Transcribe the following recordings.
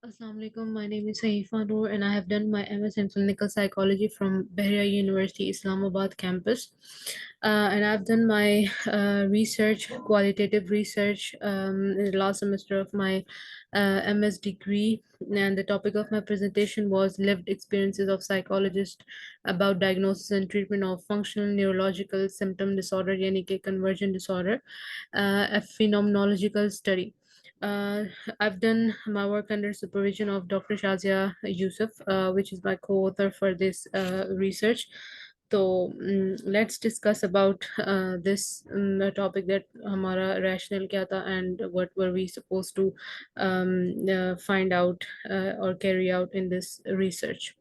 Assalamu alaikum. My name is Saheefa Noor, and I have done my MS in clinical psychology from Bahria University, Islamabad campus. And I've done my research, qualitative research, in the last semester of my MS degree. And the topic of my presentation was lived experiences of psychologists about diagnosis and treatment of functional neurological symptom disorder, yani कि conversion disorder, a phenomenological study. Uh, I've done my work under supervision of Dr. Shazia Yusuf, which is my co-author for this research. So let's discuss about this topic, that हमारा rational क्या था and what were we supposed to find out or carry out in this research.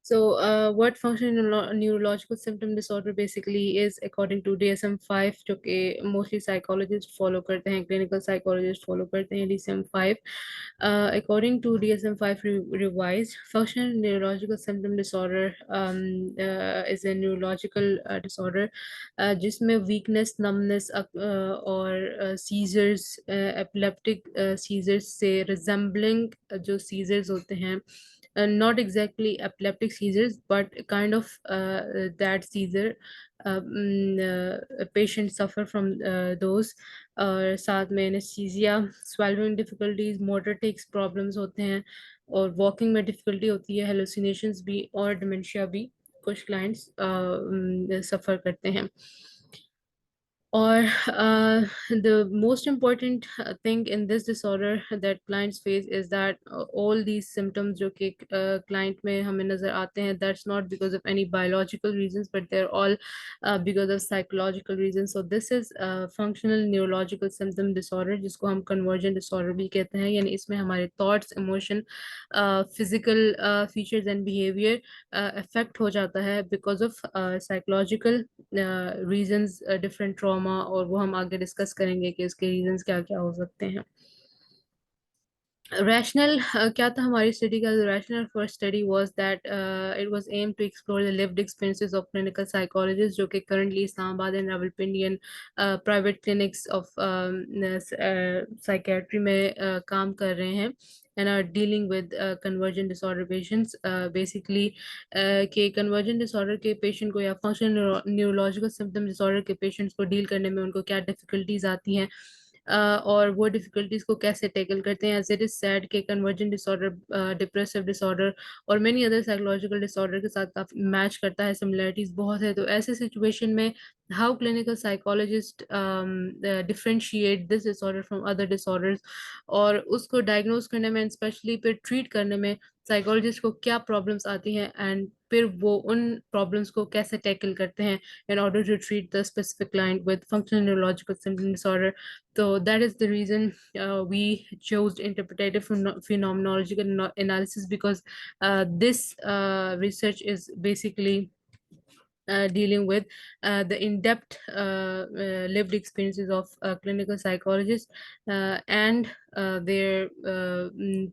So, what functional neurological symptom disorder basically is, according to DSM-5, जो कि mostly psychologists follow करते हैं, clinical psychologists follow करते हैं DSM-5. According to DSM-5 revised, functional neurological symptom disorder is a neurological disorder जिसमें weakness, numbness और seizures, epileptic seizures से resembling जो seizures होते हैं, not exactly epileptic seizures, but kind of that seizure. Patients suffer from those. और साथ में anesthesia, swallowing difficulties, motor tics problems होते हैं, और walking में difficulty होती है, hallucinations भी और dementia भी कुछ clients suffer करते हैं. Or the most important thing in this disorder that clients face is that all these symptoms जो कि client में हमें नजर आते हैं, that's not because of any biological reasons, but they're all because of psychological reasons. So this is functional neurological symptom disorder, जिसको हम convergent disorder भी कहते हैं. यानी इसमें हमारे thoughts, emotion, physical features and behavior affect हो जाता है because of psychological reasons, different trauma, और वो हम आगे डिस्कस करेंगे कि इसके रीजंस क्या क्या हो सकते हैं. Rational क्या था हमारी स्टडी का? The rationale for study was that it was aimed to explore the lived experiences of clinical psychologists जो कि currently Islamabad and Rawalpindi and private clinics of psychiatry में काम कर रहे हैं and are dealing with convergent disorder patients. Basically कि convergent disorder के patient को या functional neurological symptom disorder के patients को deal करने में उनको क्या difficulties आती हैं, और वो डिफिकल्टीज को कैसे टैकल करते हैं. एज इट इज सैड के कन्वर्जेंट डिसऑर्डर, डिप्रेसिव डिसऑर्डर और मेनी अदर साइकोलॉजिकल डिसऑर्डर के साथ काफी मैच करता है, सिमिलरिटीज बहुत है. तो ऐसे सिचुएशन में how clinical psychologist differentiate this disorder from other disorders, और उसको डायग्नोज करने में, स्पेशली फिर ट्रीट करने में साइकोलॉजिस्ट को क्या प्रॉब्लम्स आती हैं, एंड फिर वो उन प्रॉब्लम्स को कैसे टैकल करते हैं in order to treat the specific client with functional neurological symptom disorder. So that is the reason we chose interpretative phenomenological analysis, because this research is basically dealing with the in-depth lived experiences of clinical psychologists and their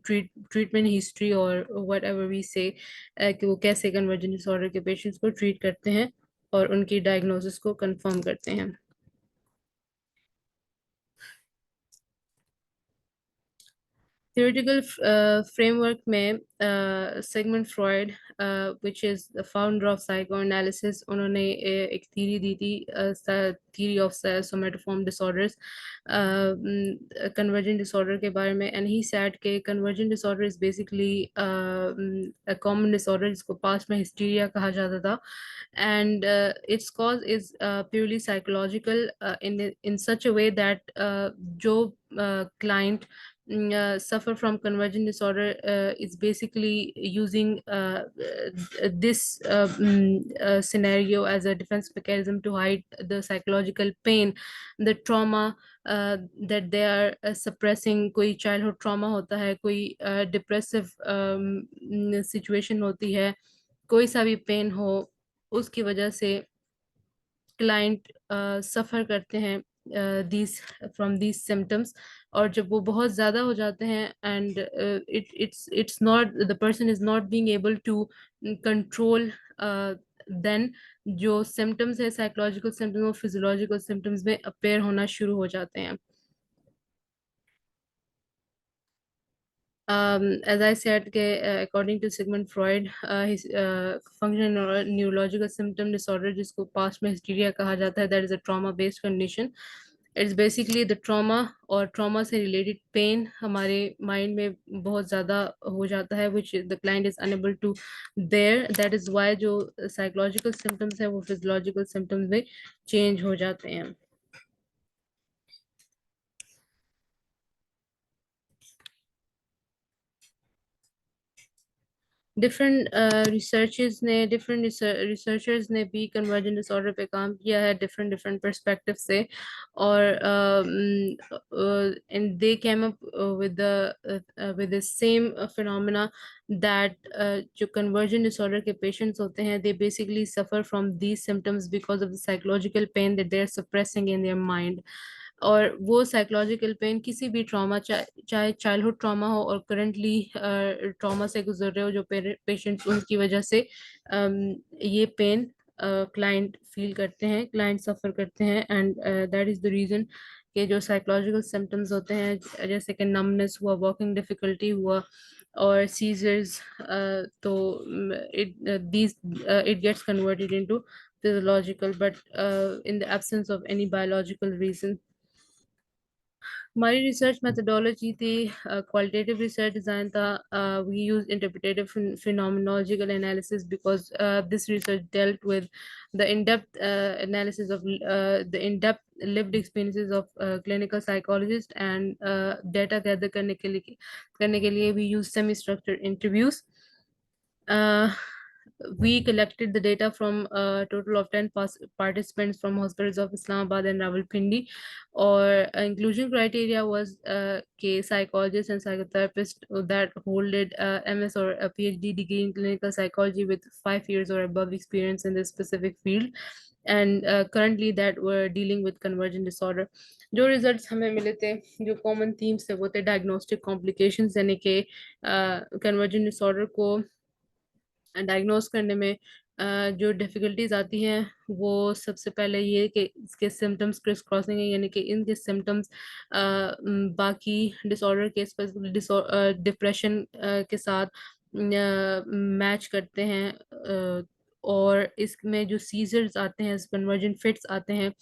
treatment history, or whatever we say, कि वो कैसे convergent disorder के patients को treat करते हैं और उनकी diagnosis को confirm करते हैं. Theoretical framework में Sigmund Freud, which is the founder of psychoanalysis, उन्होंने एक theory दी थी, theory of somatoform disorders, convergent disorder के बारे में. And he said कि convergent disorder is basically a common disorder जिसको past में hysteria कहा जाता था, and its cause is purely psychological, in such a way that जो client suffer from convergent disorder is basically using this scenario as a defense mechanism to hide the psychological pain, the trauma that they are suppressing. कोई childhood trauma होता है, कोई depressive situation होती है, कोई सा भी pain हो, उसकी वजह से क्लाइंट सफ़र करते हैं these from these symptoms. और जब वो बहुत ज़्यादा हो जाते हैं, and it's not, the person is not being able to control, then जो symptoms है, psychological symptoms और physiological symptoms में appear होना शुरू हो जाते हैं. As I said, according to Sigmund Freud, his functional neurological symptom disorder, जिसको past में hysteria कहा जाता है, that is a trauma based condition. It's basically the trauma और trauma से related pain हमारे mind में बहुत ज़्यादा हो जाता है, which the client is unable to bear. That is why जो psychological symptoms है वो physiological symptoms में change हो जाते हैं. डिफरेंट रिसर्चर्स ने भी कन्वर्जेंट डिसऑर्डर पे काम किया है डिफरेंट डिफरेंट पर्सपेक्टिव से. और and they came up with the same phenomena that जो कन्वर्जेंट डिसऑर्डर के पेशेंट्स होते हैं, they basically suffer from these symptoms because of the psychological pain that they are suppressing in their mind. और वो psychological pen किसी भी trauma, चाहे childhood trauma हो और करंटली ट्रॉमा से गुजर रहे हो जो पेशेंट्स, उनकी वजह से ये पेन क्लाइंट फील करते हैं, क्लाइंट सफ़र करते हैं. And that is the reason कि जो साइकोलॉजिकल सिम्टम्स होते हैं जैसे कि नमनेस हुआ, वॉकिंग डिफ़िकल्टी हुआ और सीजर्स, तो it these it gets converted into physiological, but in the absence of any biological reason. हमारी रिसर्च मेथडोलॉजी थी क्वालिटेटिव रिसर्च डिज़ाइन था. We use interpretive phenomenological analysis because this research dealt with the in-depth analysis of the in-depth lived experiences of clinical psychologists, and data gather करने के लिए we use semi-structured interviews. uh, we collected the data from a total of 10 participants from hospitals of Islamabad and Rawalpindi. Or inclusion criteria was psychologists and psychotherapists that holded MS or a PhD degree in clinical psychology with 5 years or above experience in this specific field, and currently that were dealing with convergent disorder. जो results हमें मिले थे, जो common themes थे वो थे diagnostic complications, यानी कि कन्वर्जेंट डिसऑर्डर को डायग्नोस करने में जो डिफ़िकल्टीज आती हैं वो सबसे पहले ये कि इसके सिम्टम्स क्रिस क्रॉसिंग है, यानी कि इनके सिम्टम्स बाकी डिसऑर्डर के, स्पेसिफिक डिप्रेशन के साथ मैच करते हैं. और इसमें जो सीजर्स आते हैं, कन्वर्जेंट फिट्स आते हैं,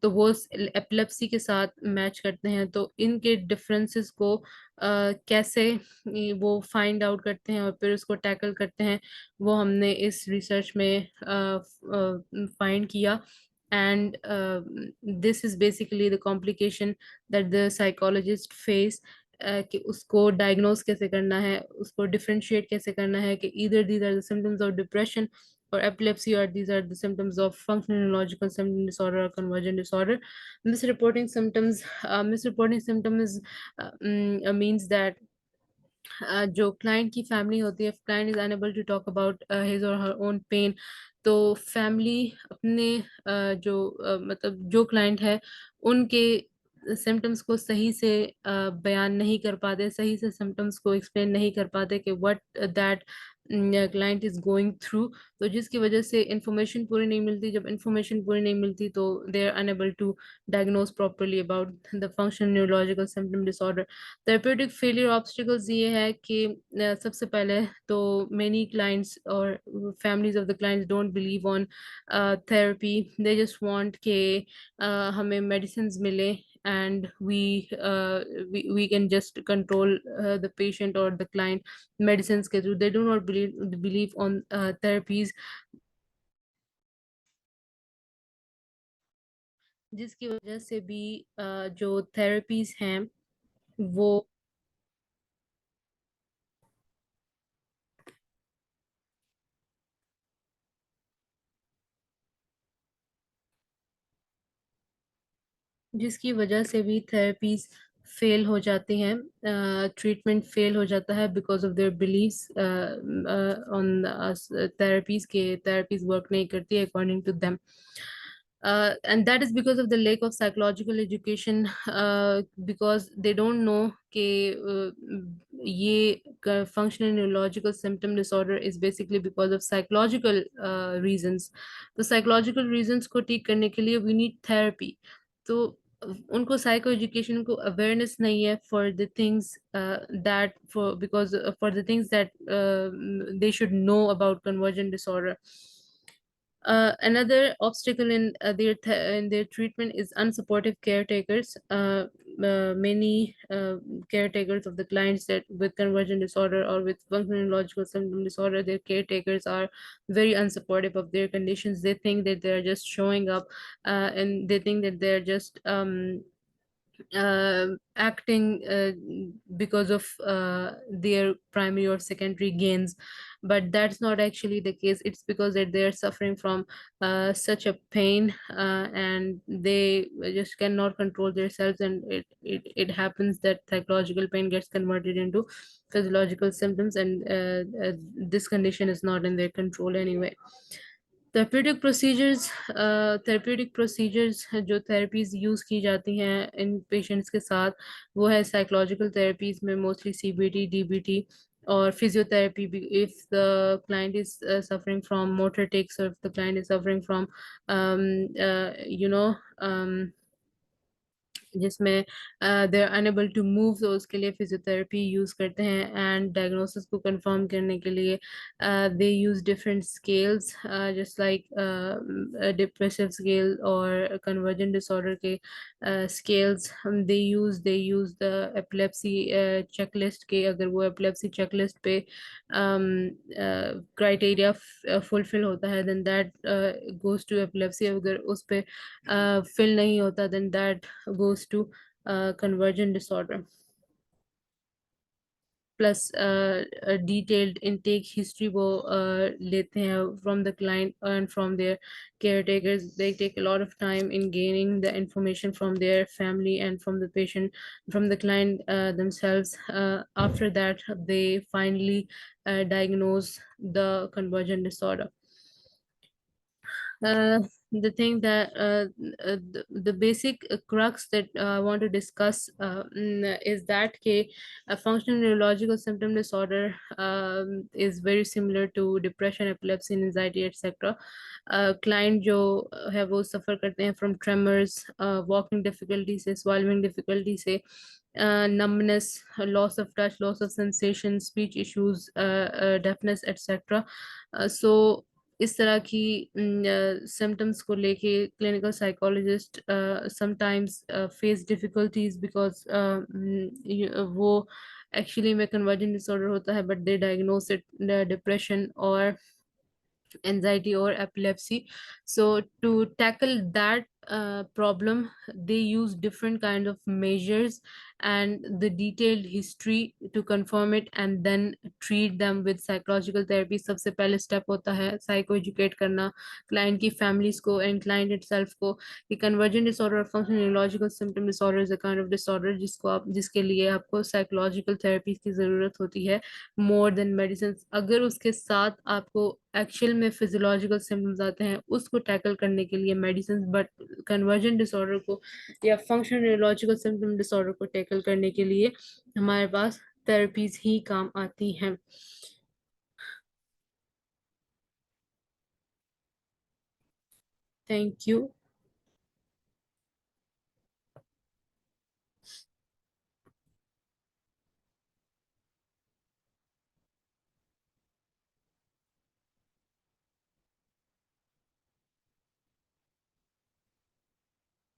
तो वो एपिलेप्सी के साथ मैच करते हैं. तो इनके डिफरेंसेस को कैसे वो फाइंड आउट करते हैं और फिर उसको टैकल करते हैं, वो हमने इस रिसर्च में फाइंड किया. And this is basically the complication that the psychologist face, कि उसको डायग्नोस कैसे करना है, उसको डिफरेंशिएट कैसे करना है कि either these are the symptoms of depression or epilepsy, or these are the symptoms of functional neurological symptom disorder or convergent disorder. Misreporting symptoms means that जो क्लाइंट की फैमिली होती है, client is unable to talk about his or her own pain, तो family अपने मतलब जो client है उनके सिम्टम्स को सही से बयान नहीं कर पाते, सही से सिम्टम्स को एक्सप्लेन नहीं कर पाते कि what that client is going through. तो जिसकी वजह से इंफॉर्मेशन पूरी नहीं मिलती. जब इंफॉर्मेशन पूरी नहीं मिलती तो they are unable to diagnose properly about the functional neurological symptom disorder. Therapeutic failure obstacles ये है कि सबसे पहले तो मेनी क्लाइंट्स और families of the clients don't believe on therapy. They just want के हमें मेडिसिन मिले and we can just control the patient or the client medicines के through. They do not believe on therapies, जिसकी वजह से भी जो थेरेपीज हैं वो जिसकी वजह से भी थेरेपीज फेल हो जाती हैं, ट्रीटमेंट फेल हो जाता है because of their beliefs on therapies के थेरेपीज वर्क नहीं करती according to them. And that is because of the lack of psychological education, because they don't know कि ये functional neurological symptom disorder is basically because of psychological reasons. तो psychological reasons को ठीक करने के लिए we need therapy. तो उनको साइको एजुकेशन को अवेयरनेस नहीं है for the things that for because for the things that they should know about convergent disorder. Another obstacle in in their treatment is unsupportive caretakers. Many caretakers of the clients that with convergent disorder or with functional neurological symptom disorder, their caretakers are very unsupportive of their conditions. They think that they're just showing up, and they think that they're just acting because of their primary or secondary gains, but that's not actually the case. It's because that they're suffering from such a pain, and they just cannot control themselves, and it happens that psychological pain gets converted into physiological symptoms, and this condition is not in their control anyway. Therapeutic procedures जो therapies use की जाती हैं इन patients के साथ, वो है psychological therapies में मोस्टली सीबीटी, डीबीटी, और फिजियोथेरेपी भी if the client is suffering from motor tics, और if the client is suffering from you know जिसमें they are unable to move, तो उसके लिए फिजियोथेरेपी यूज़ करते हैं। एंड डायग्नोसिस को कंफर्म करने के लिए they use different scales, just like depressive scale और कन्वर्जेंट डिसऑर्डर के scales. They use the epilepsy checklist के, अगर वो एपिलेप्सी चेकलिस्ट पे क्राइटेरिया फुलफिल होता है then that goes to epilepsy. अगर उस पे फिल नहीं होता then that goes to convergent disorder. Plus a detailed intake history वो लेते हैं from the client and from their caretakers. They take a lot of time in gaining the information from their family and from the patient, from the client themselves. After that they finally diagnose the convergent disorder. The thing that the basic crux that I want to discuss is that a functional neurological symptom disorder is very similar to depression, epilepsy, anxiety, etc. Client जो है वो suffer करते हैं from tremors, walking difficulty से, swallowing difficulty से, numbness, loss of touch, loss of sensation, speech issues, deafness, etc. So इस तरह की सिम्टम्स को लेके clinical psychologist sometimes face difficulties because वो एक्चुअली में कन्वर्जेंट डिसऑर्डर होता है, but they diagnose it depression or anxiety or epilepsy. So to tackle that problem, they use different kind of measures and the detailed history to confirm it, and then treat them with psychological therapy. सबसे पहले step होता है psycho educate करना client की families को and client itself को कि convergent disorder or functional neurological symptom disorder is a kind of disorder जिसके लिए आपको psychological therapy की ज़रूरत होती है मोर देन मेडिसिन। अगर उसके साथ आपको एक्चुअल में फिजियोलॉजिकल सिम्टम्स आते हैं उसको टैकल करने के लिए मेडिसिन, बट कन्वर्जेंट डिसऑर्डर को या फंक्शनल न्यूरोलॉजिकल सिम्टम डिसऑर्डर को टैकल करने के लिए हमारे पास थेरेपीज ही काम आती हैं। Thank you.